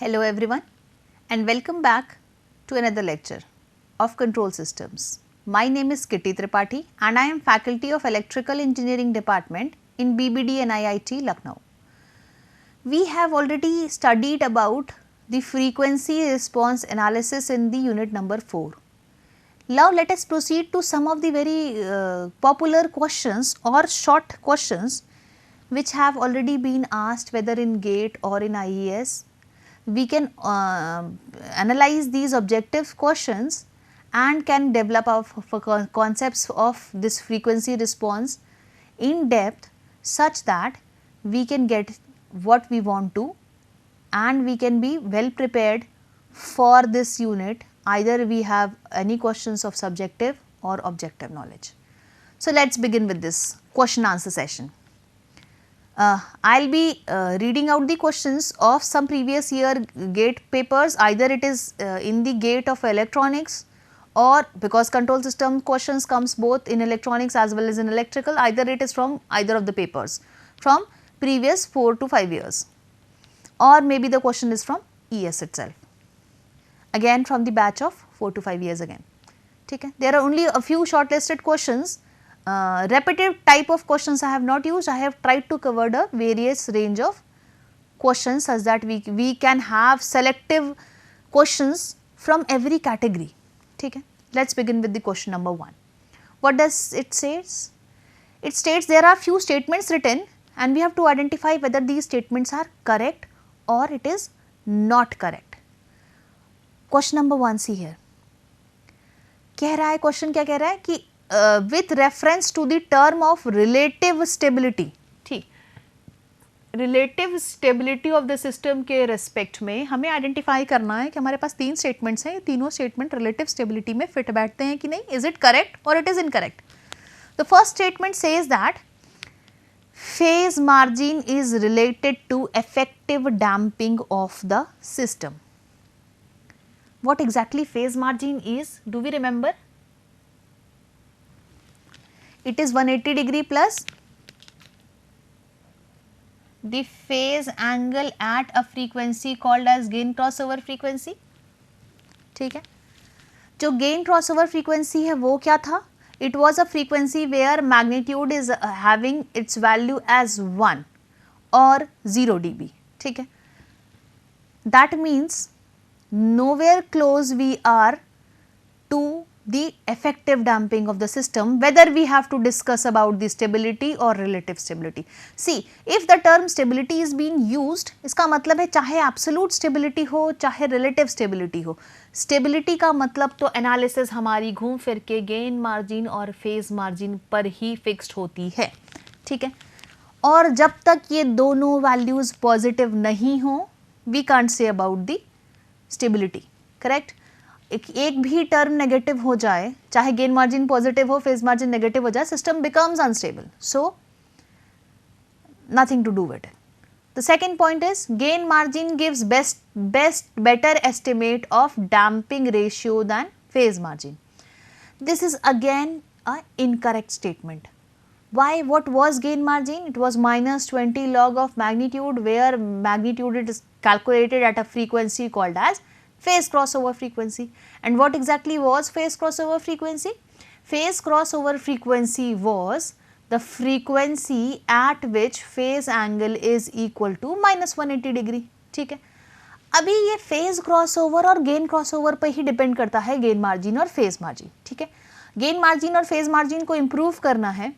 Hello everyone and welcome back to another lecture of control systems. My name is Kitty Tripathi and I am faculty of Electrical Engineering Department in BBD and IIT Lucknow. We have already studied about the frequency response analysis in the unit number 4. Now let us proceed to some of the very popular questions or short questions which have already been asked whether in GATE or in IES. We can analyze these objective questions and can develop our concepts of this frequency response in depth such that we can get what we want to and we can be well prepared for this unit, either we have any questions of subjective or objective knowledge. So, let us begin with this question answer session. I will be reading out the questions of some previous year GATE papers, either it is in the GATE of electronics or because control system questions comes both in electronics as well as in electrical, either it is from either of the papers from previous 4 to 5 years, or maybe the question is from ES itself, again from the batch of 4 to 5 years again. Okay. There are only a few shortlisted questions. Repetitive type of questions I have not used. I have tried to cover the various range of questions such that we can have selective questions from every category. Okay. Let us begin with the question number 1. What does it say? It states there are few statements written and we have to identify whether these statements are correct or it is not correct. Question number 1 see here. कह रहा है question क्या कह रहा है कि with reference to the term of relative stability, ठीक, relative stability of the system के respect में हमें identify करना है कि हमारे पास 3 statements हैं, ये तीनों statement relative stability में fit बैठते हैं कि नहीं, is it correct or it is incorrect. The first statement says that phase margin is related to effective damping of the system. What exactly phase margin is? Do we remember? It is 180 degree plus the phase angle at a frequency called as gain crossover frequency. ठीक है, जो gain crossover frequency है वो क्या था? It was a frequency where magnitude is having its value as 1 or 0 dB. ठीक है, that means nowhere close we are to the effective damping of the system, whether we have to discuss about the stability or relative stability. See, if the term stability is being used, इसका मतलब है चाहे absolute stability हो चाहे relative stability हो, stability का मतलब तो analysis हमारी घूम फिर के gain margin और phase margin पर ही fixed होती है, ठीक है, और जब तक ये दोनों values positive नहीं हो, we can't say about the stability, correct. एक भी टर्म नेगेटिव हो जाए, चाहे गेन मार्जिन पॉजिटिव हो, फेज मार्जिन नेगेटिव हो जाए, system becomes unstable. So nothing to do with it. The second point is gain margin gives better estimate of damping ratio than phase margin. This is again a incorrect statement. Why? What was gain margin? It was minus 20 log of magnitude, where magnitude it is calculated at a frequency called as phase crossover frequency. And what exactly was phase crossover frequency? Phase crossover frequency was the frequency at which phase angle is equal to minus 180 degree. ठीक है, अभी ये phase crossover और gain crossover पर ही depend करता है gain margin और phase margin. ठीक है, gain margin और phase margin को improve करना है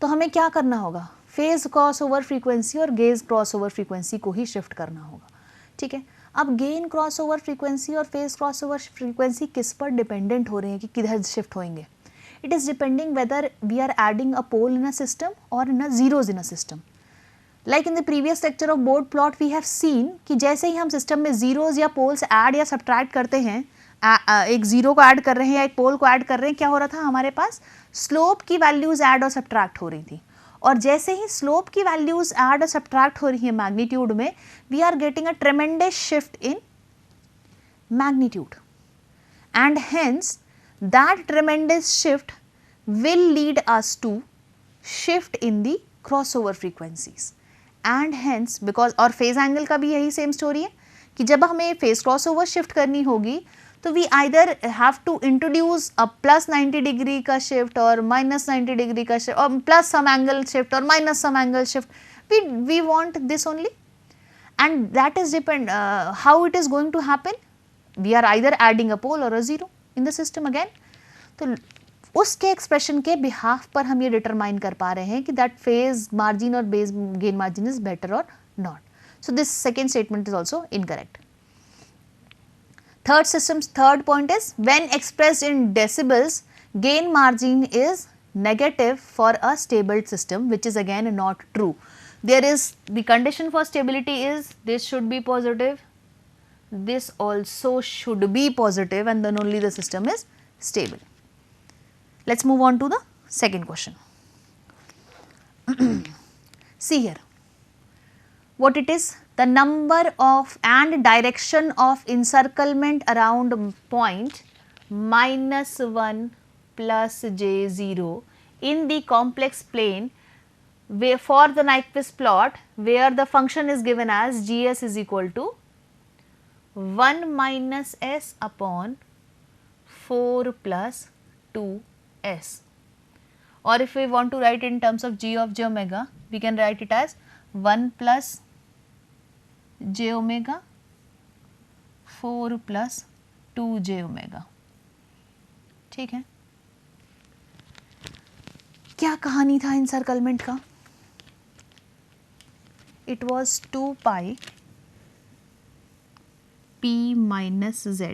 तो हमें क्या करना होगा, phase crossover frequency और gain crossover frequency को ही shift करना होगा. ठीक है, अब गेन क्रॉसओवर फ्रीक्वेंसी और फेज क्रॉसओवर फ्रीक्वेंसी किस पर डिपेंडेंट हो रहे हैं कि किधर शिफ्ट होंगे. It is depending whether we are adding a pole in a system और in a zeros in a system. Like in the previous lecture of Bode plot we have seen कि जैसे ही हम सिस्टम में zeros या poles add या subtract करते हैं, एक जीरो को ऐड कर रहे हैं या एक पोल को ऐड कर रहे हैं, क्या हो रहा था, हमारे पास स्लोप की वैल्यूज ऐड और सब्ट्रैक्ट हो रही थी. और जैसे ही स्लोप की वैल्यूज ऐड और सब्ट्रैक्ट हो रही है मैग्नीट्यूड में, we are getting a tremendous shift in magnitude and hence that tremendous shift will lead us to shift in the crossover frequencies and hence because, और फेज एंगल का भी यही same story है कि जब हमें फेस क्रॉस ओवर शिफ्ट करनी होगी तो we either have to introduce a plus 90 degree का शिफ्ट और माइनस 90 डिग्री का शिफ्ट और प्लस सम एंगल शिफ्ट और minus some angle shift. We want this only, and that is depend how it is going to happen. We are either adding a pole or a zero in the system again. तो उसके expression के behalf पर हम ये determine कर पा रहे हैं कि दैट फेज मार्जिन और base gain margin is better और not. So this second statement is also incorrect. Third point is when expressed in decibels, gain margin is negative for a stable system, which is again not true. There is the condition for stability is this should be positive, this also should be positive, and then only the system is stable. Let's move on to the second question. See here what it is. The number of and direction of encirclement around point -1 plus j0 in the complex plane where for the Nyquist plot where the function is given as gs is equal to 1 minus s upon 4 plus 2s, or if we want to write in terms of g of j omega, we can write it as 1 plus j omega 4 plus 2 j omega. ठीक है. क्या कहानी था इनसर्कलमेंट का? It was 2 pi p minus z,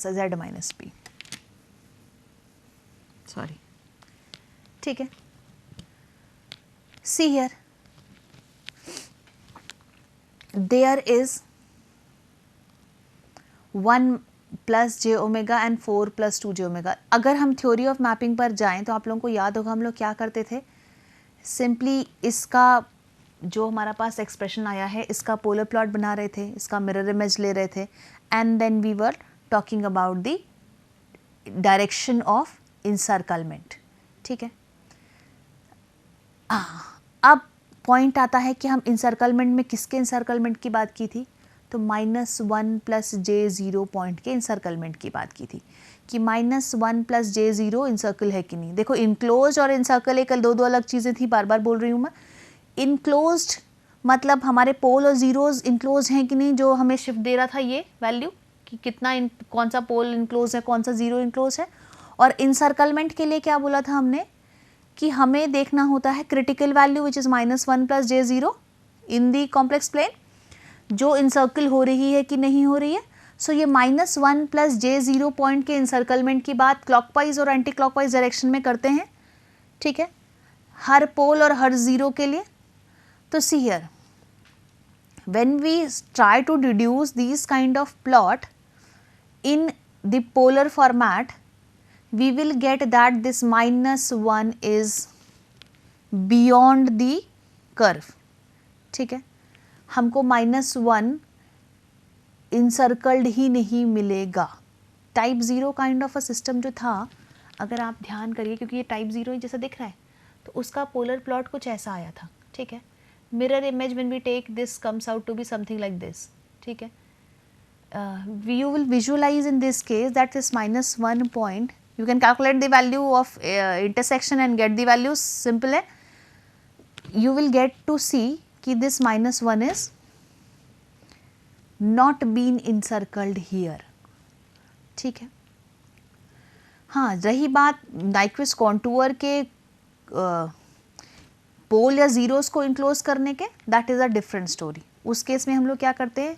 z minus p, sorry. ठीक है. See here there is 1 plus j omega and 4 plus 2 j omega. अगर हम थ्योरी ऑफ मैपिंग पर जाएं तो आप लोगों को याद होगा हम लोग क्या करते थे. सिंपली इसका जो हमारा पास एक्सप्रेशन आया है इसका पोलर प्लॉट बना रहे थे, इसका मिरर इमेज ले रहे थे, and then we were talking about the direction of encirclement. ठीक है. अब पॉइंट आता है कि हम इंसर्कलमेंट में किसके इंसर्कलमेंट की बात की थी, तो -1 प्लस j0 पॉइंट के इंसर्कलमेंट की बात की थी कि -1 प्लस j0 इंसर्कल है कि नहीं. देखो इनक्लोज और इंसर्कल एक दो अलग चीज़ें थी, बार बार बोल रही हूँ मैं. इनक्लोज्ड मतलब हमारे पोल और जीरोज इनक्लोज हैं कि नहीं, जो हमें शिफ्ट दे रहा था ये वैल्यू कि कितना कौन सा पोल इनक्लोज है, कौन सा जीरो इनक्लोज है. और इंसर्कलमेंट के लिए क्या बोला था हमने कि हमें देखना होता है critical value which is -1 plus j0 in the complex plane, जो इंसर्कल हो रही है कि नहीं हो रही है. सो ये -1 प्लस j0 पॉइंट के इंसर्कलमेंट की बात क्लॉकवाइज और एंटी क्लॉकवाइज डायरेक्शन में करते हैं. ठीक है. हर पोल और हर जीरो के लिए. तो see here when we try to deduce this kind of plot in the polar format, we will get that this -1 is beyond the curve. ठीक है. हमको -1 इंसर्कल्ड ही नहीं मिलेगा. Type 0 kind of a system जो था, अगर आप ध्यान करिए क्योंकि ये टाइप 0 जैसा दिख रहा है, तो उसका पोलर प्लॉट कुछ ऐसा आया था. ठीक है. Mirror image when we take this comes out to be something like this. ठीक है. You will visualize in this case that this -1 point, you can calculate the value of intersection and get the values, simple है. You will get to see कि this -1 is not been encircled here. ठीक है. हाँ, रही बात Nyquist contour के पोल या zeros को इनक्लोज करने के, that is a different story. उस केस में हम लोग क्या करते हैं,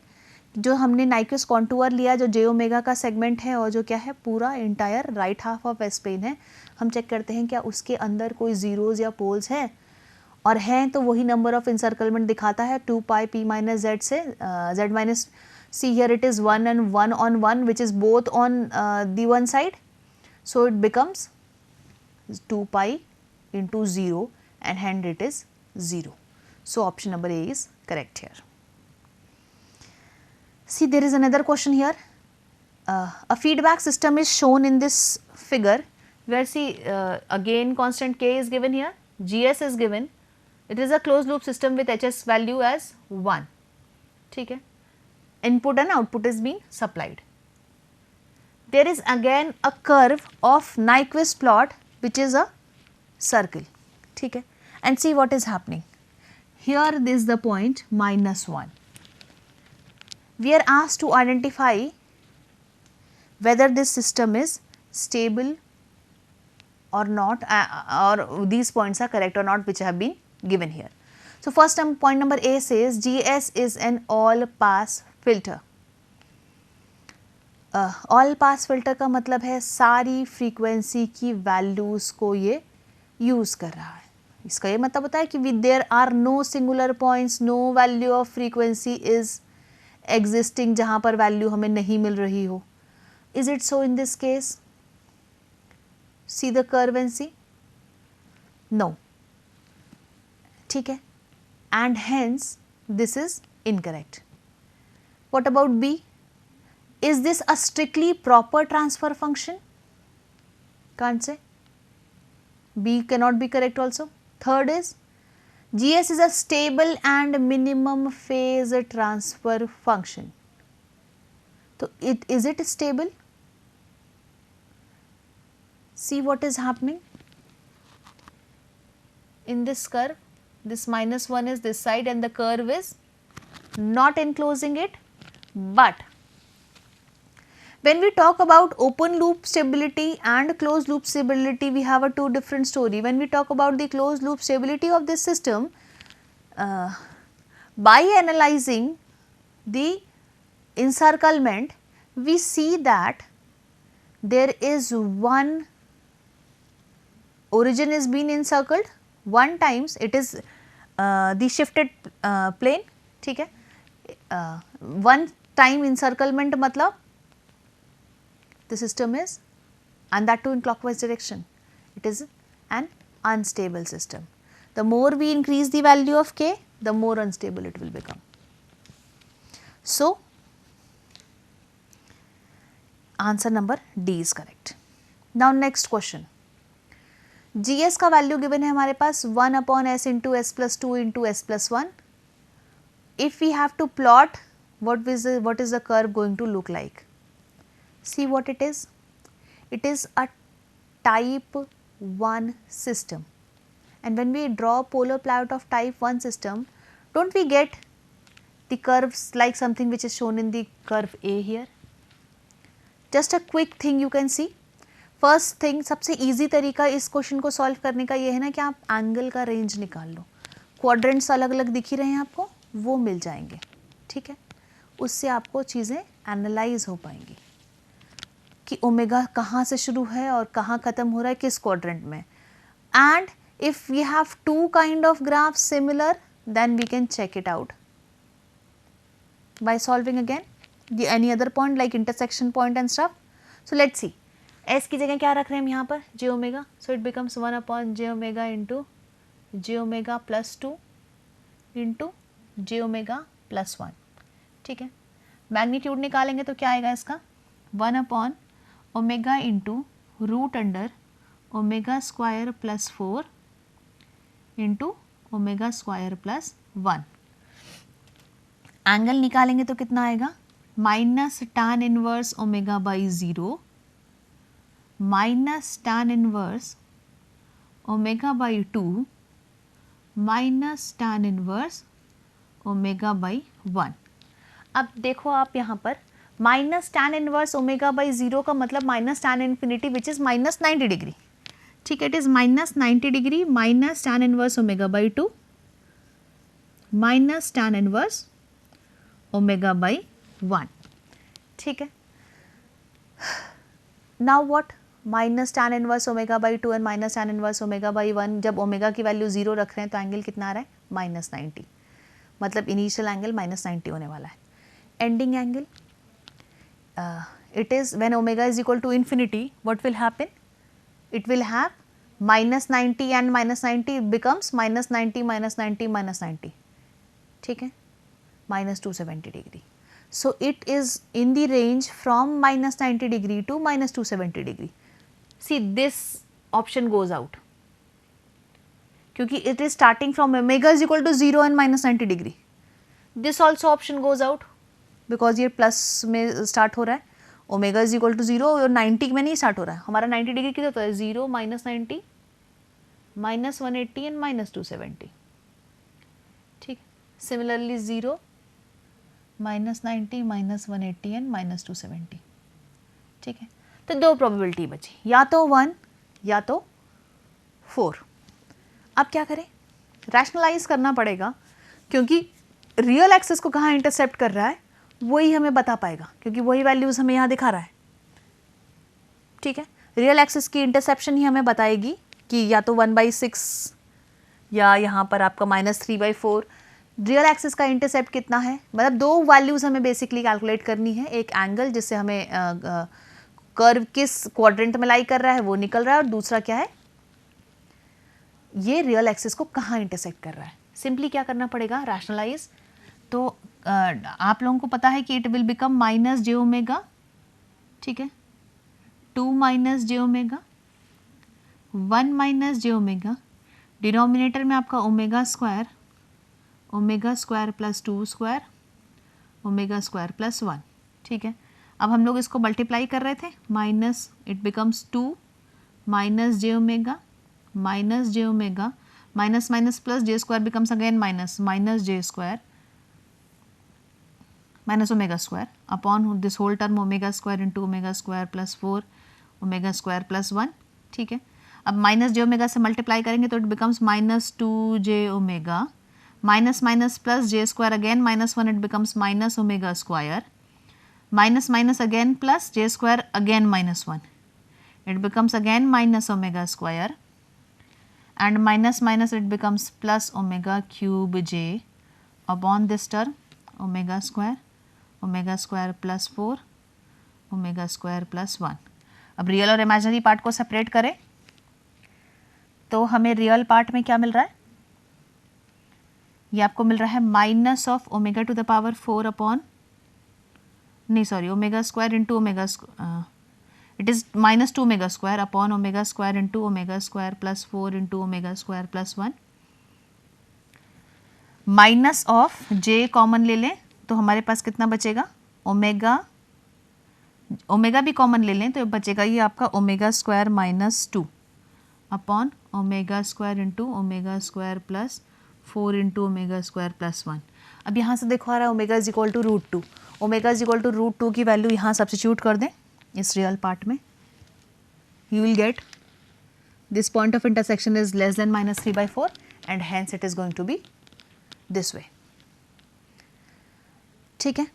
जो हमने नाइक्विस्ट कॉन्टूर लिया जो जे ओमेगा का सेगमेंट है और जो क्या है पूरा entire right half of S plane है, हम चेक करते हैं क्या उसके अंदर कोई जीरोज या पोल्स हैं, और हैं तो वही नंबर ऑफ इंसर्कलमेंट दिखाता है 2 पाई p माइनस जेड से z minus. See here it is 1 and 1 on 1 which is both on the one side, so it becomes 2 pi into 0 and hence it is 0. So option number A is correct here. See, there is another question here. A feedback system is shown in this figure where see again constant k is given here, gs is given. It is a closed loop system with hs value as 1. ठीक है, input and output is being supplied. There is again a curve of Nyquist plot which is a circle. ठीक है, and see what is happening. Here this is the point -1. We are asked to identify whether this system is stable or not, or these points are correct or not, which have been given here. So first point number A says GS is an all pass filter. All pass filter का मतलब है सारी frequency की values को ये use कर रहा है. इसका ये मतलब होता है कि with there are no singular points, no value of frequency is existing जहाँ पर वैल्यू हमें नहीं मिल रही हो. Is it so in this case? See the curve and see. No. ठीक है, and hence this is incorrect. What about B? Is this a strictly proper transfer function? Can't say. B cannot be correct also. Third is GS is a stable and minimum phase transfer function. So is it stable? See what is happening in this curve. This -1 is this side and the curve is not enclosing it, but when we talk about open loop stability and closed loop stability, we have a two different story. When we talk about the closed loop stability of this system, by analyzing the encirclement, we see that there is one origin is being encircled, one times it is the shifted plane. ठीक है, one time encirclement मतलब the system is, and that too in clockwise direction, it is an unstable system. The more we increase the value of k, the more unstable it will become. So answer number D is correct. Now next question. GS का value given है हमारे पास 1/s into s plus 2 into s plus 1. If we have to plot, what is the curve going to look like? See what it is. It is a type 1 system, and when we draw polar plot of type 1 system, don't we get the curves like something which is shown in the curve A here? Just a quick thing you can see. First thing, सबसे easy तरीका इस question को solve करने का ये है ना कि आप एंगल का रेंज निकाल लो. क्वाड्रेंट्स अलग अलग दिख ही रहे हैं आपको, वो मिल जाएंगे. ठीक है, उससे आपको चीज़ें एनालाइज हो पाएंगी कि ओमेगा कहाँ से शुरू है और कहाँ ख़त्म हो रहा है, किस क्वाड्रेंट में. And if we have two kind of graph similar, then we can check it out by solving again any other point like intersection point and stuff. So let's see, S की जगह क्या रख रहे हैं हम यहाँ पर? J omega. So it becomes 1/j omega into J omega plus 2 into J omega plus 1. ठीक है, मैग्नीट्यूड निकालेंगे तो क्या आएगा इसका? 1/ओमेगा into root under omega square plus 4 into omega square plus 1. Angle निकालेंगे तो कितना आएगा? Minus tan inverse omega by 0 minus tan inverse omega by 2 minus tan inverse omega by 1. अब देखो आप यहाँ पर minus tan inverse omega by 0 का मतलब minus tan infinity which is minus 90 degree. ठीक है, it is minus 90 degree minus tan inverse omega by 2 minus tan inverse omega by 1. ठीक है, now what? Minus tan inverse omega by 2 and minus tan inverse omega by 1. जब omega की value 0 रख रहे हैं तो एंगल कितना आ रहा है? माइनस 90. मतलब इनिशियल एंगल माइनस 90 होने वाला है. Ending angle, it is when omega is equal to infinity, what will happen? It will have minus 90 and minus 90 becomes minus 90 minus 90 minus 90. ठीक है, minus 270 degree. So it is in the range from minus 90 degree to minus 270 degree. See, this option goes out क्योंकि it is starting from omega is equal to 0 and minus 90 degree. This also option goes out because ये plus में start हो रहा है, omega is equal to 0 और 90 में नहीं start हो रहा है, हमारा 90 डिग्री किधर होता है, 0 माइनस 90 माइनस 180 एंड माइनस 270, ठीक। Similarly 0 minus 90 minus 180 and minus 270, ठीक है। तो दो प्रोबेबिलिटी बची, या तो 1 या तो 4। अब क्या करें, रैशनलाइज करना पड़ेगा, क्योंकि रियल एक्सिस को कहाँ इंटरसेप्ट कर रहा है वही हमें बता पाएगा, क्योंकि वही वैल्यूज हमें यहाँ दिखा रहा है, ठीक है। रियल एक्सिस की इंटरसेप्शन ही हमें बताएगी कि या तो 1/6 या यहाँ पर आपका -3/4। रियल एक्सिस का इंटरसेप्ट कितना है, मतलब दो वैल्यूज हमें बेसिकली कैलकुलेट करनी है, एक एंगल जिससे हमें कर्व किस क्वाड्रेंट में लाई कर रहा है वो निकल रहा है, और दूसरा क्या है, ये रियल एक्सिस को कहाँ इंटरसेक्ट कर रहा है। सिंपली क्या करना पड़ेगा, रैशनलाइज। तो आप लोगों को पता है कि it will become minus J omega, ठीक है, 2 minus J omega, 1 minus J omega, denominator में आपका omega square plus 2 square, omega square plus 1, ठीक है। अब हम लोग इसको मल्टीप्लाई कर रहे थे, minus it becomes 2 minus J omega minus minus plus J square becomes again minus J square minus omega square upon this whole term omega square into omega square plus 4 omega square plus 1, ठीक है। अब minus J omega से multiply करेंगे तो it becomes -2 J omega minus minus plus J square again -1 it becomes minus omega square minus minus again plus J square again -1 it becomes again minus omega square and minus minus it becomes plus omega cube j upon this term omega square plus 4 omega square plus 1। अब real और imaginary part को separate करें तो हमें real part में क्या मिल रहा है, ये आपको मिल रहा है minus of omega to the power 4 upon omega square into omega it is minus 2 omega square upon omega square into omega square plus 4 into omega square plus 1 minus of j common ले लें तो हमारे पास कितना बचेगा, omega भी common ले लें तो बचेगा ये आपका omega square -2 upon omega square into omega square plus 4 into omega square plus 1। अब यहाँ से देखो आ रहा है omega is equal to √2, omega is equal to √2 की वैल्यू यहाँ सब्स्टिट्यूट कर दें इस रियल पार्ट में, you will get this point of intersection is less than -3/4 and hence it is going to be this way, ठीक है।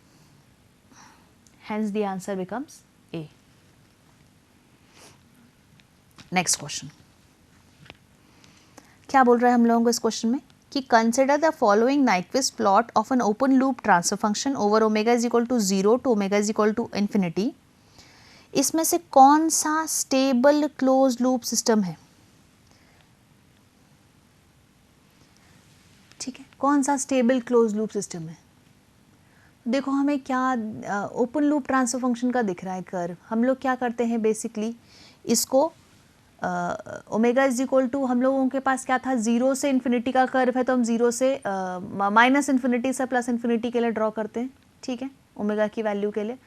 hence the answer becomes A। next question, क्या बोल रहा है हम लोगों को इस क्वेश्चन में कि consider the following Nyquist plot of an open loop transfer function over omega is equal to 0 to omega is equal to infinity। इसमें से कौन सा स्टेबल क्लोज लूप सिस्टम है, ठीक है, कौन सा स्टेबल क्लोज लूप सिस्टम है। देखो हमें क्या ओपन लूप ट्रांसफर फंक्शन का दिख रहा है कर्व, हम लोग क्या करते हैं बेसिकली इसको ओमेगा इज इक्वल टू, हम लोगों के पास क्या था, 0 से इन्फिनिटी का कर्व है तो हम 0 से -इन्फिनिटी से +इन्फिनिटी के लिए ड्रॉ करते हैं, ठीक है, ओमेगा की वैल्यू के लिए।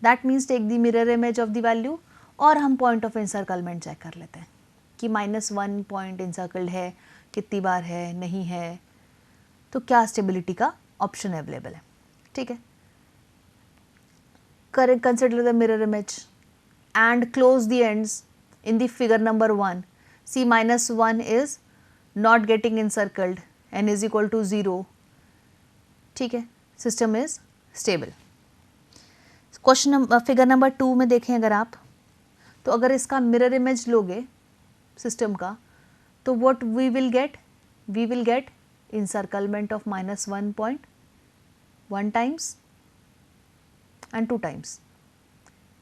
That means take the mirror image of the value और हम पॉइंट ऑफ इंसर्कलमेंट चेक कर लेते हैं कि -1 पॉइंट इंसर्कल्ड है, कितनी बार है, नहीं है, तो क्या स्टेबिलिटी का ऑप्शन अवेलेबल है, ठीक है। Consider the mirror image and close the ends in the figure number 1, see -1 is not getting encircled, n is equal to 0, ठीक है, system is stable. Question figure number 2 में देखें अगर आप, तो अगर इसका मिरर इमेज लोगे सिस्टम का तो what we will get encirclement of -1.1 times and 2 times,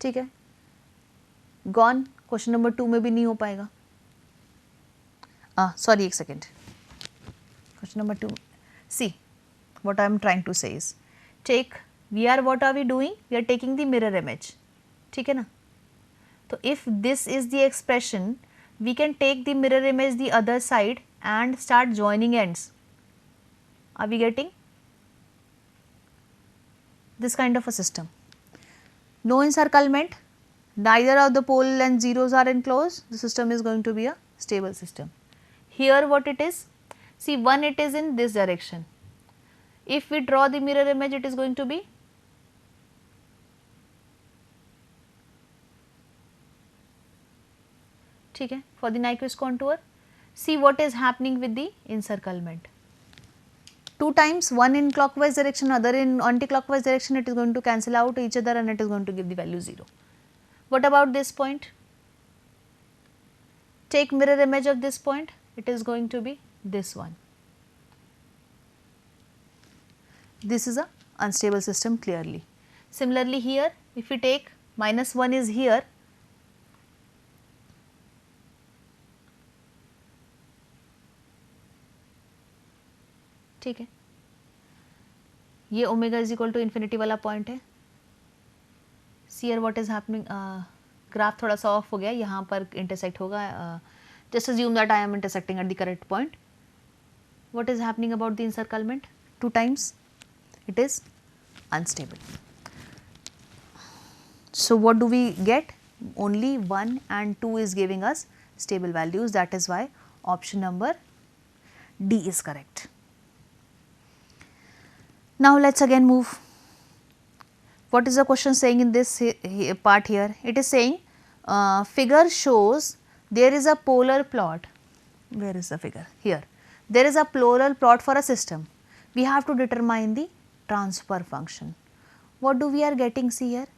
ठीक है, गॉन। क्वेश्चन नंबर 2 में भी नहीं हो पाएगा, सॉरी एक second, question number 2, see what I am trying to say is take, what are we doing, we are taking the mirror image, ठीक है ना। तो if this is the expression we can take the mirror image the other side and start joining ends, are we getting, this kind of a system. No encirclement, neither of the pole and zeros are enclosed, the system is going to be a stable system. Here what it is, see 1 it is in this direction. If we draw the mirror image, it is going to be ठीक है for the Nyquist contour. See what is happening with the encirclement. 2 times, one in clockwise direction, other in anti-clockwise direction, it is going to cancel out each other and it is going to give the value 0. What about this point? Take mirror image of this point, it is going to be this one. This is a unstable system clearly. Similarly here, if we take -1 is here, ठीक है, ये omega is equal to infinity वाला point है. See here what is happening, graph थोड़ा सा off हो गया, यहाँ पर इंटरसेक्ट होगा. Just assume that I am intersecting at the correct point. What is happening about the encirclement? 2 times it is unstable. So what do we get? Only 1 and 2 is giving us stable values. That is why option number D is correct. Now let's again move. What is the question saying in this part here? It is saying figure shows there is a polar plot. Where is the figure? Here. There is a polar plot for a system. We have to determine the transfer function. What do we are getting? See here,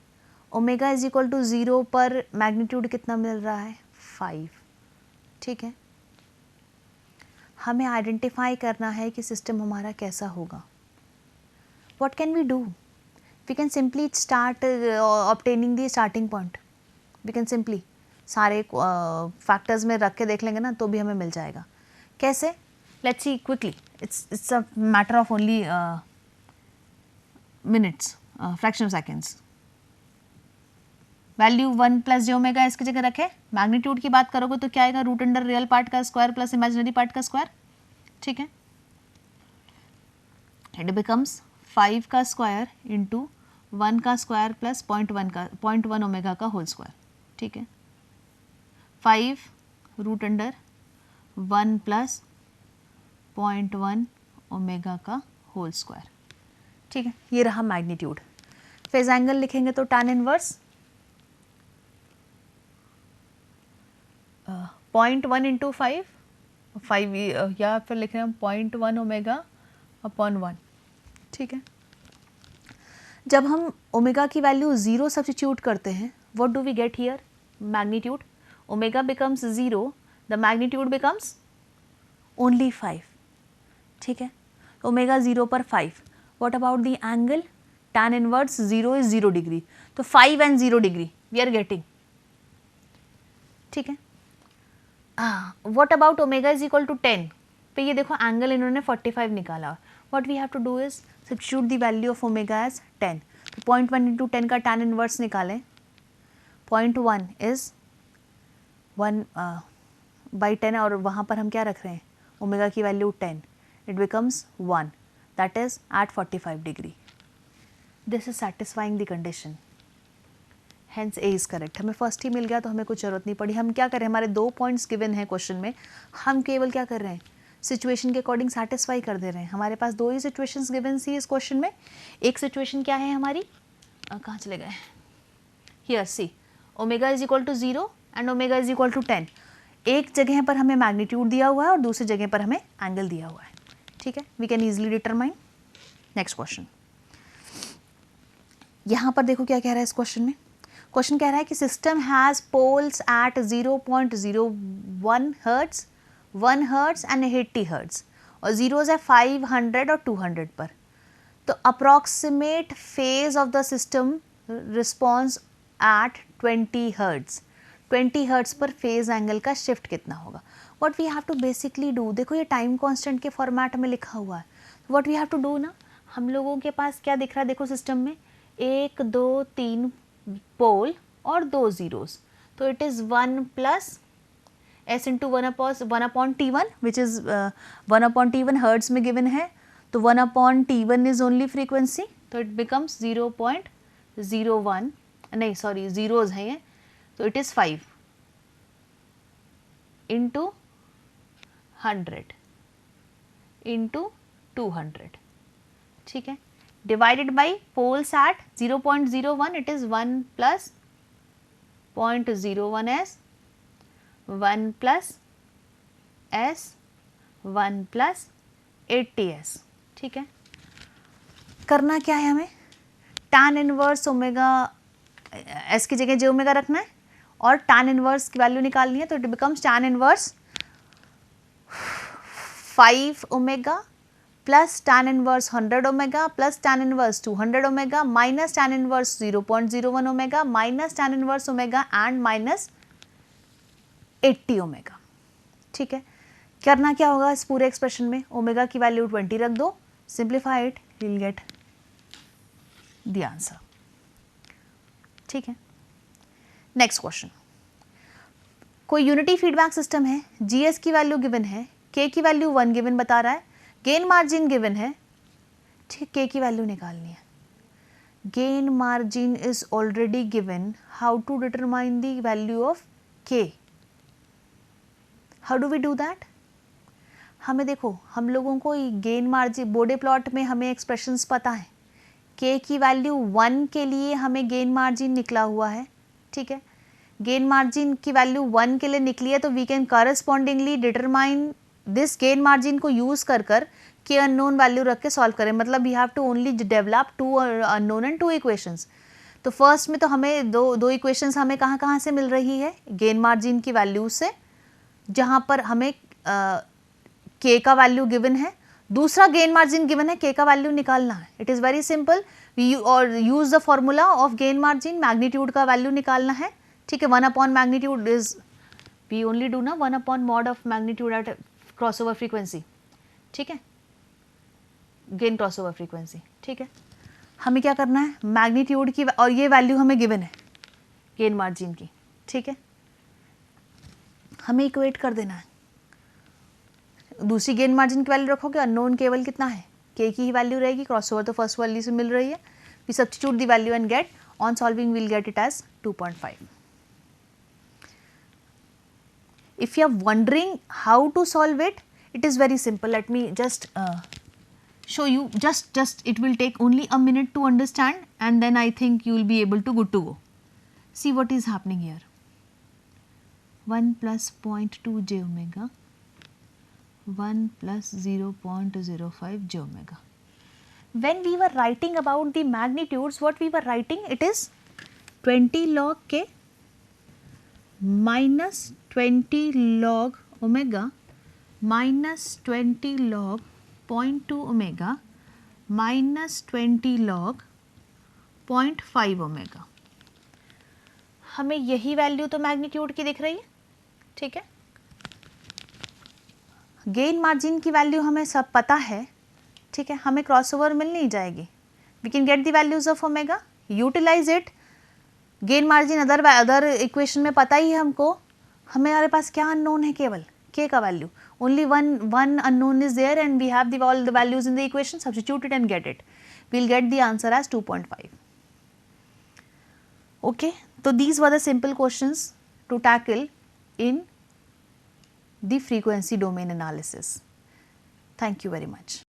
omega is equal to 0 पर magnitude कितना मिल रहा है? 5. ठीक है, हमें identify करना है कि सिस्टम हमारा कैसा होगा. What can we do? We can simply start obtaining the starting point. We can simply सारे फैक्टर्स में रख के देख लेंगे ना, तो भी हमें मिल जाएगा. कैसे? Let's see quickly. It's a matter of only minutes, fraction of seconds. Value 1 plus J omega इसकी जगह रखे. मैग्नीट्यूड की बात करोगे तो क्या आएगा? रूट अंडर रियल पार्ट का स्क्वायर प्लस इमेजिनरी पार्ट का स्क्वायर. ठीक है, इट बिकम्स 5 का स्क्वायर इंटू 1 का स्क्वायर प्लस 0.1 ओमेगा का होल स्क्वायर. ठीक है, 5 रूट अंडर 1 प्लस 0.1 ओमेगा का होल स्क्वायर. ठीक है, ये रहा मैग्नीट्यूड. फेज एंगल लिखेंगे तो tan इनवर्स 0.1 इंटू 5 या फिर लिख रहे हैं 0.1 ओमेगा अपॉन 1. ठीक है, जब हम ओमेगा की वैल्यू 0 सब्स्टिट्यूट करते हैं, what do we get here? Magnitude. Omega becomes 0, the magnitude becomes only 5. ठीक है, ओमेगा 0 पर 5. What about the angle? tan inverse 0 is 0 degree, तो 5 and 0 degree we are getting. ठीक है, what about omega is equal to 10 पे ये देखो angle इन्होंने 45 निकाला. What we have to do is substitute the value of omega as 10. तो 0.1 into 10 का tan इनवर्स निकालें. 0.1 इज 1 बाई 10 और वहाँ पर हम क्या रख रहे हैं? ओमेगा की value 10. It becomes 1, that is at 45 degree. This is satisfying the condition. Hence A is correct. हमें फर्स्ट ही मिल गया तो हमें कुछ जरूरत नहीं पड़ी. हम क्या करें, हमारे 2 पॉइंट्स गिवन हैं क्वेश्चन में, हम केवल क्या कर रहे हैं? सिचुएशन के अकॉर्डिंग सेटिस्फाई कर दे रहे हैं. हमारे पास 2 ही सिचुएशंस गिवन सी इस क्वेश्चन में. एक सिचुएशन क्या है हमारी, कहाँ चले गए? Here see, omega is equal to 0 and omega is equal to 10. एक जगह पर हमें मैग्नीट्यूड दिया हुआ है और दूसरी जगह पर हमें एंगल दिया हुआ है. ठीक है, we can easily determine. Next question, यहाँ पर देखो क्या कह रहा है इस क्वेश्चन में. क्वेश्चन कह रहा है कि system has poles at 0.01 hertz, 1 hertz and 80 hertz और जीरोज है 500 और 200 पर. तो approximate phase of the system response at 20 hertz. 20 hertz पर फेज एंगल का शिफ्ट कितना होगा? What we have to basically do, देखो ये टाइम कांस्टेंट के फॉर्मेट में लिखा हुआ है. What we have to do ना, हम लोगों के पास क्या दिख रहा है? देखो सिस्टम में 1 2 3 पोल और 2 जीरोस, तो it is 1 plus s into 1/T1 which is 1/T1 hertz में गिवन है. तो 1/T1 इज ओनली फ्रीक्वेंसी तो इट बिकम्स 0.01, नहीं सॉरी ज़ीरोज़ हैं ये, तो इट इज़ 5 इंटू 100 इंटू 200, ठीक है, divided by poles at 0.01, it is 1 plus 0.01 s, 1 plus s, 1 plus 80s, ठीक है। करना क्या है हमें, tan इनवर्स ओमेगा s की जगह j ओमेगा रखना है और tan इनवर्स की वैल्यू निकालनी है, तो it becomes tan inverse 5 omega plus tan inverse 100 omega plus tan inverse 200 omega minus tan inverse 0.01 omega minus tan inverse omega and minus 80 omega, ठीक है। करना क्या होगा इस पूरे एक्सप्रेशन में, ओमेगा की वैल्यू 20 रख दो, simplify it, you will get the answer, ठीक है। नेक्स्ट क्वेश्चन, कोई यूनिटी फीडबैक सिस्टम है, जीएस की वैल्यू गिवन है, के की वैल्यू 1 गिवन बता रहा है, गेन मार्जिन गिवन है, ठीक, के की वैल्यू निकालनी है। Gain margin is already given, how to determine the value of K, how do we do that. हमें देखो, हम लोगों को गेन मार्जिन बोडे प्लॉट में हमें एक्सप्रेशंस पता है, के की वैल्यू 1 के लिए हमें गेन मार्जिन निकला हुआ है, ठीक है। गेन मार्जिन की वैल्यू 1 के लिए निकली है, तो we can correspondingly determine this gain margin को यूज कर के अननोन वैल्यू रख के सॉल्व करें, मतलब we have to only develop 2 unknown and 2 equations. तो फर्स्ट में तो हमें दो इक्वेशंस हमें कहाँ से मिल रही है, गेन मार्जिन की वैल्यू से, जहाँ पर हमें के का वैल्यू गिवन है, दूसरा गेन मार्जिन गिवन है, के का वैल्यू निकालना है। It is very simple, we और use the formula of gain margin, magnitude का वैल्यू निकालना है, ठीक है। 1 upon magnitude is, we only do ना 1 upon mod of magnitude at crossover frequency, ठीक है, गेन क्रॉसओवर फ्रीक्वेंसी, ठीक है। हमें क्या करना है, मैग्नीट्यूड की, और ये वैल्यू हमें गिवन है गेन मार्जिन की, ठीक है, हमें इक्वेट कर देना है। दूसरी गेन मार्जिन की वैल्यू रखोगे, अननोन केवल कितना है, के की ही वैल्यू रहेगी, क्रॉसओवर तो फर्स्ट वैल्यू से मिल रही है, we substitute the value and get, on solving will get it as 2.5. If you are wondering how to solve it, it is very simple. Let me just show you, just it will take only a minute to understand, and then I think you will be able to good to go. See what is happening here. 1 plus 0.2 j omega, 1 plus 0.05 j omega. When we were writing about the magnitudes, what we were writing, it is 20 log k minus 20 log omega minus 20 log 0.2 omega minus 20 log 0.5 omega. हमें यही value तो magnitude की दिख रही है, ठीक है। Gain margin की वैल्यू हमें सब पता है, ठीक है, हमें क्रॉसओवर मिल नहीं जाएगी, we can get the values of omega, utilize it. Gain margin other equation में पता ही है हमको, हमारे पास क्या अननोन है, केवल के का value, only one unknown is there and we have all the values in the equation, substitute it and get it, we will get the answer as 2.5. okay, so these were the simple questions to tackle in the frequency domain analysis. Thank you very much.